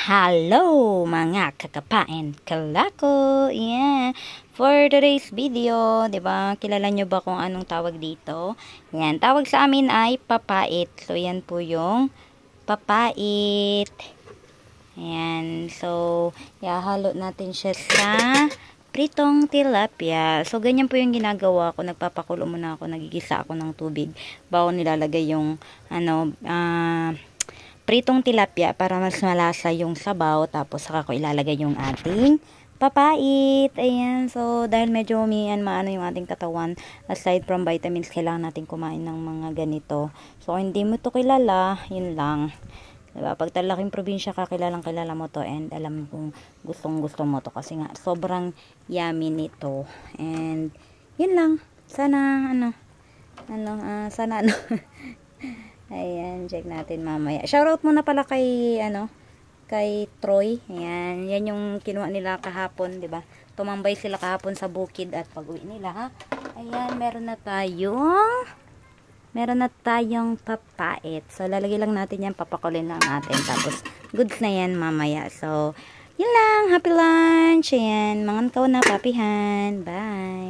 Hello mga kakapain kalako. Yeah. For today's video, 'di ba? Kilala nyo ba kung anong tawag dito? Yan, tawag sa amin ay papait. So yan po yung papait. Ayan. So, ihahalo natin siya sa pritong tilapia. So, ganyan po yung ginagawa ko. Nagpapakulo muna ako. Nagigisa ako ng tubig bago nilalagay yung pritong tilapia para mas malasa yung sabaw. Tapos, saka ko ilalagay yung ating papait. Ayan. So, dahil medyo maano yung ating katawan, aside from vitamins, kailangan natin kumain ng mga ganito. So, kung hindi mo to kilala, yun lang. Diba? Pag talaking probinsya ka, kilala mo to, and alam kong gusto mo to kasi nga sobrang yummy nito. And yun lang. Sana sana ayan, check natin mamaya. Shoutout muna pala kay kay Troy. Ayan, yan yung kinuha nila kahapon, 'di ba? Tumambay sila kahapon sa bukid at pag-uwi nila, ha. Ayan, meron na tayong papait. So, lalagay lang natin yan. Papakulin lang natin. Tapos, goods na yan mamaya. So, yun lang. Happy lunch. Ayan. Mangan ka na, papihan. Bye.